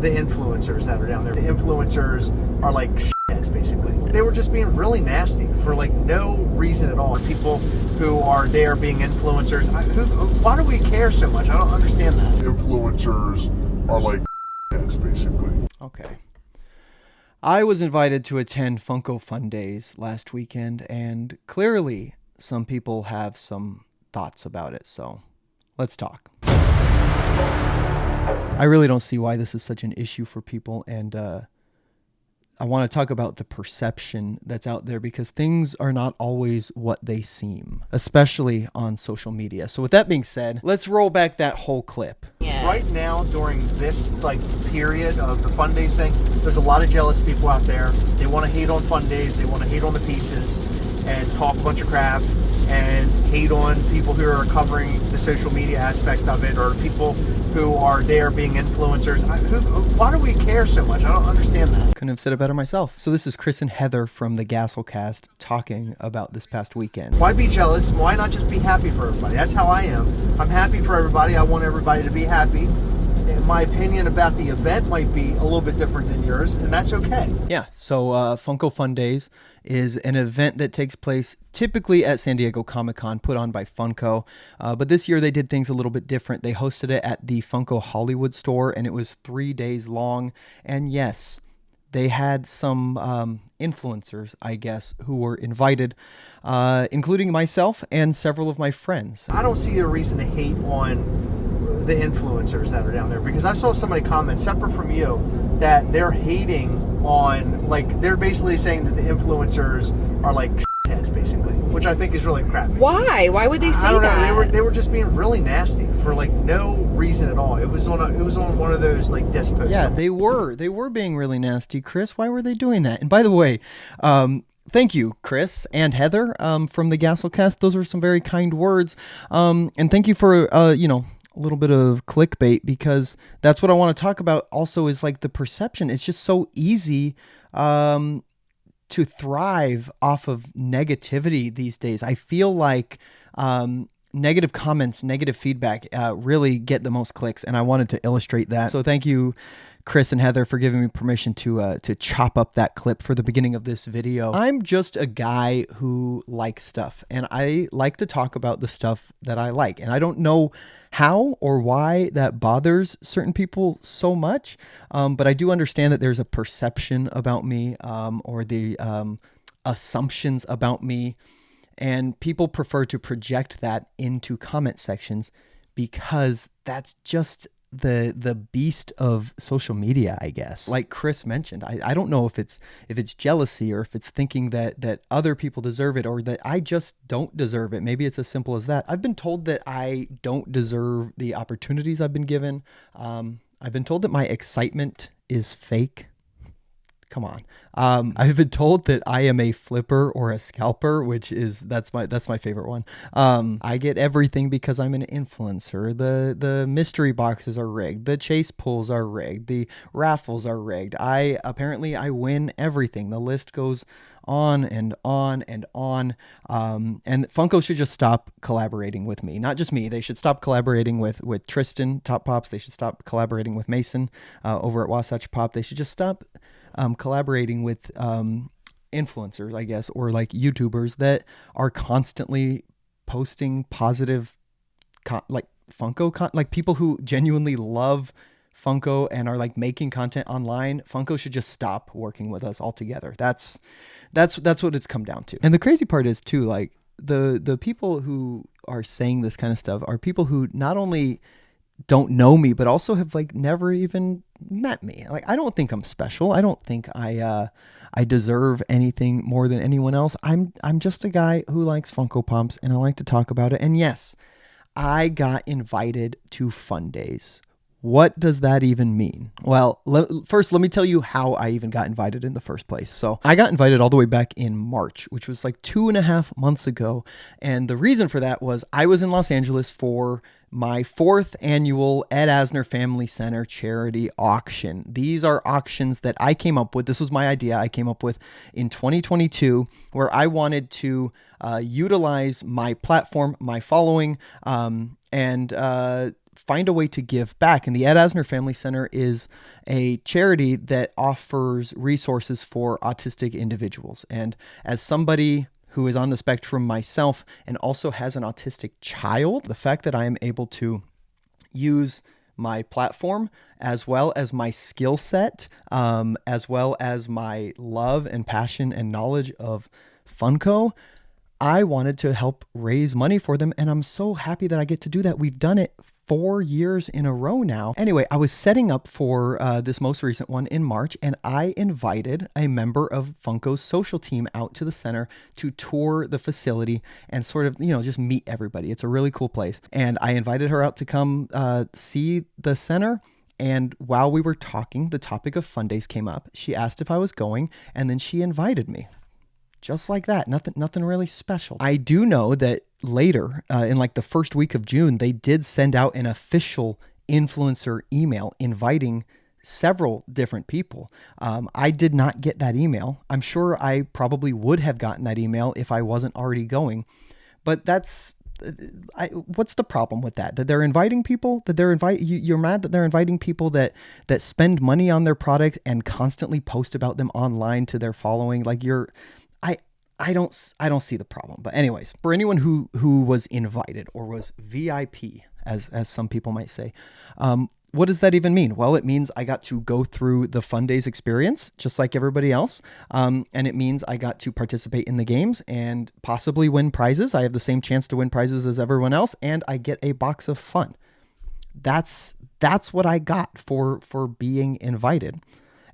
The influencers that are down there. The influencers are like shitheads, basically. They were just being really nasty for like no reason at all. People who are there being influencers, why do we care so much? I don't understand that. Influencers are like shitheads, basically. Okay. I was invited to attend Funko Fundays last weekend, and clearly some people have some thoughts about it, so let's talk. I really don't see why this is such an issue for people, and I want to talk about the perception that's out there, because things are not always what they seem, especially on social media. So with that being said, let's roll back that whole clip. Yeah. Right now, during this period of the Fun Days thing, there's a lot of jealous people out there. They want to hate on Fun Days, they want to hate on the pieces, and talk a bunch of crap, and hate on people who are covering the social media aspect of it, or people who are there being influencers. Why do we care so much? I don't understand that. Couldn't have said it better myself. So this is Chris and Heather from the Gasselcast talking about this past weekend. Why be jealous? Why not just be happy for everybody? That's how I am. I'm happy for everybody. I want everybody to be happy. And my opinion about the event might be a little bit different than yours, and that's okay. Yeah, so Funko Fundays is an event that takes place typically at San Diego Comic-Con, put on by Funko. But this year they did things a little bit different. They hosted it at the Funko Hollywood store, and it was 3 days long. And yes, they had some influencers, I guess, who were invited, including myself and several of my friends. I don't see a reason to hate on the influencers that are down there, because I saw somebody comment, separate from you, that they're hating on, they're basically saying that the influencers are like shitheads, basically, which I think is really crappy. Why would they say I don't know. that? They were just being really nasty for no reason at all. It was on one of those diss posts. Yeah, they were being really nasty. Chris, why were they doing that? And by the way, thank you, Chris and Heather, from the Gasselcast. Those were some very kind words. And thank you for a little bit of clickbait, because that's what I want to talk about also, is the perception. It's just so easy to thrive off of negativity these days. I feel like negative comments, negative feedback really get the most clicks, and I wanted to illustrate that. So thank you, Chris and Heather, for giving me permission to chop up that clip for the beginning of this video. I'm just a guy who likes stuff, and I like to talk about the stuff that I like. And I don't know how or why that bothers certain people so much, but I do understand that there's a perception about me, or the assumptions about me, and people prefer to project that into comment sections, because that's just the beast of social media, I guess. Like Chris mentioned, I don't know if it's jealousy, or if it's thinking that other people deserve it, or that I just don't deserve it. Maybe it's as simple as that. I've been told that I don't deserve the opportunities I've been given. I've been told that my excitement is fake. Come on. I've been told that I am a flipper or a scalper, that's my favorite one. I get everything because I'm an influencer. The mystery boxes are rigged. The chase pulls are rigged. The raffles are rigged. I win everything. The list goes on and on and on. And Funko should just stop collaborating with me. Not just me. They should stop collaborating with Tristan, Top Pops. They should stop collaborating with Mason over at Wasatch Pop. They should just stop collaborating with influencers, I guess, or YouTubers that are constantly posting positive Funko people who genuinely love Funko and are making content online. Funko should just stop working with us altogether. That's what it's come down to. And the crazy part is too, the people who are saying this kind of stuff are people who not only don't know me, but also have never even met me. I don't think I'm special. I don't think I deserve anything more than anyone else. I'm just a guy who likes Funko Pops, and I like to talk about it. And yes, I got invited to Fun Days. What does that even mean? Well, first, let me tell you how I even got invited in the first place. So I got invited all the way back in March, which was 2.5 months ago. And the reason for that was I was in Los Angeles for my 4th annual Ed Asner Family Center charity auction. These are auctions that I came up with. This was my idea I came up with in 2022, where I wanted to utilize my platform, my following, and find a way to give back. And the Ed Asner Family Center is a charity that offers resources for autistic individuals. And as somebody who is on the spectrum myself and also has an autistic child, the fact that I am able to use my platform as well as my skill set, as well as my love and passion and knowledge of Funko, I wanted to help raise money for them. And I'm so happy that I get to do that. We've done it 4 years in a row now. Anyway, I was setting up for this most recent one in March, and I invited a member of Funko's social team out to the center to tour the facility and sort of, just meet everybody. It's a really cool place. And I invited her out to come see the center. And while we were talking, the topic of Fundays came up. She asked if I was going, and then she invited me. Just like that. Nothing really special. I do know that later, in like the first week of June, they did send out an official influencer email inviting several different people. I did not get that email. I'm sure I probably would have gotten that email if I wasn't already going. But what's the problem with that? That they're inviting people, you're mad that they're inviting people that spend money on their product and constantly post about them online to their following. Like I don't see the problem. But anyways, for anyone who was invited or was VIP, as some people might say, what does that even mean? Well, it means I got to go through the Fundays experience just like everybody else. And it means I got to participate in the games and possibly win prizes. I have the same chance to win prizes as everyone else, and I get a box of fun. That's what I got for being invited.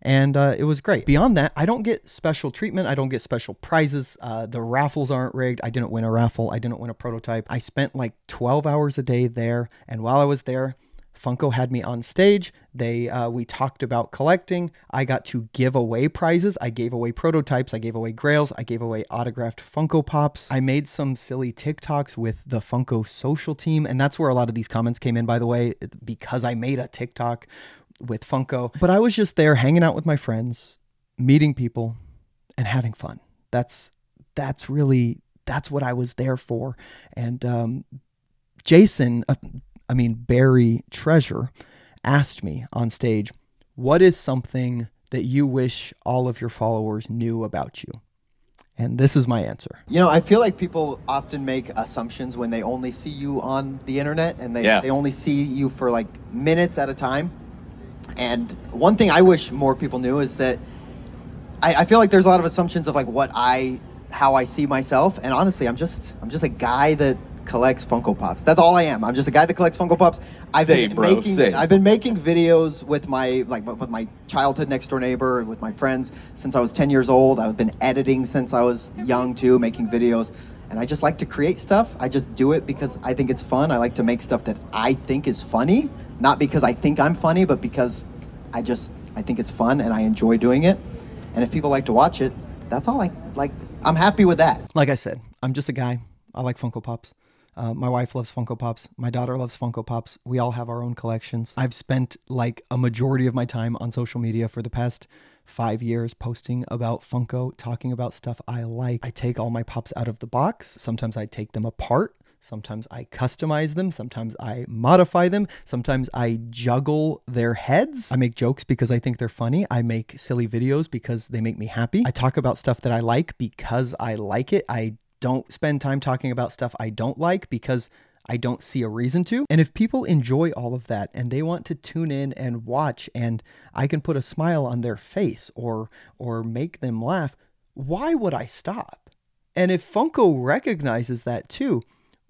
And it was great. Beyond that, I don't get special treatment. I don't get special prizes. The raffles aren't rigged. I didn't win a raffle. I didn't win a prototype. I spent like 12 hours a day there. And while I was there, Funko had me on stage. We talked about collecting. I got to give away prizes. I gave away prototypes. I gave away grails. I gave away autographed Funko Pops. I made some silly TikToks with the Funko social team. And that's where a lot of these comments came in, by the way, because I made a TikTok with Funko. But I was just there hanging out with my friends, meeting people, and having fun. That's what I was there for. And Barry Treasure asked me on stage, what is something that you wish all of your followers knew about you? And this is my answer. I feel like people often make assumptions when they only see you on the internet, and they only see you for like minutes at a time. And one thing I wish more people knew is that I feel like there's a lot of assumptions of like how I see myself. And honestly, I'm just a guy that collects Funko Pops. That's all I am. I'm just a guy that collects Funko Pops. I've been making videos with my childhood next door neighbor and with my friends since I was 10 years old. I've been editing since I was young too, making videos. And I just like to create stuff. I just do it because I think it's fun. I like to make stuff that I think is funny. Not because I think I'm funny, but because I think it's fun and I enjoy doing it. And if people like to watch it, that's all I'm happy with that. Like I said, I'm just a guy. I like Funko Pops. My wife loves Funko Pops. My daughter loves Funko Pops. We all have our own collections. I've spent like a majority of my time on social media for the past 5 years posting about Funko, talking about stuff I like. I take all my Pops out of the box. Sometimes I take them apart. Sometimes I customize them. Sometimes I modify them. Sometimes I juggle their heads. I make jokes because I think they're funny. I make silly videos because they make me happy. I talk about stuff that I like because I like it. I don't spend time talking about stuff I don't like because I don't see a reason to. And if people enjoy all of that and they want to tune in and watch and I can put a smile on their face or make them laugh, why would I stop? And if Funko recognizes that too,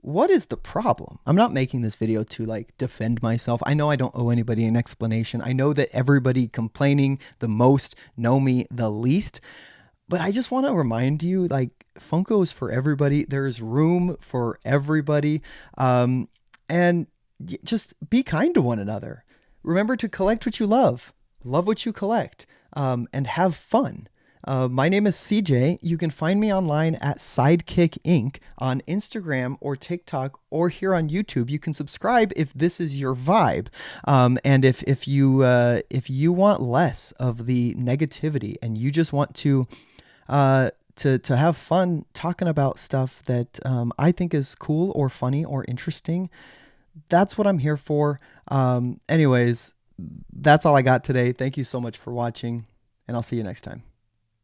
what is the problem? I'm not making this video to like defend myself. I know I don't owe anybody an explanation. I know that everybody complaining the most know me the least, but I just want to remind you, like, Funko is for everybody. There's room for everybody. And just be kind to one another. Remember to collect what you love what you collect, and have fun. My name is CJ. You can find me online at sidekickink on Instagram or TikTok or here on YouTube. You can subscribe if this is your vibe. And if you want less of the negativity and you just want to have fun talking about stuff that I think is cool or funny or interesting, that's what I'm here for. Anyways, that's all I got today. Thank you so much for watching, and I'll see you next time.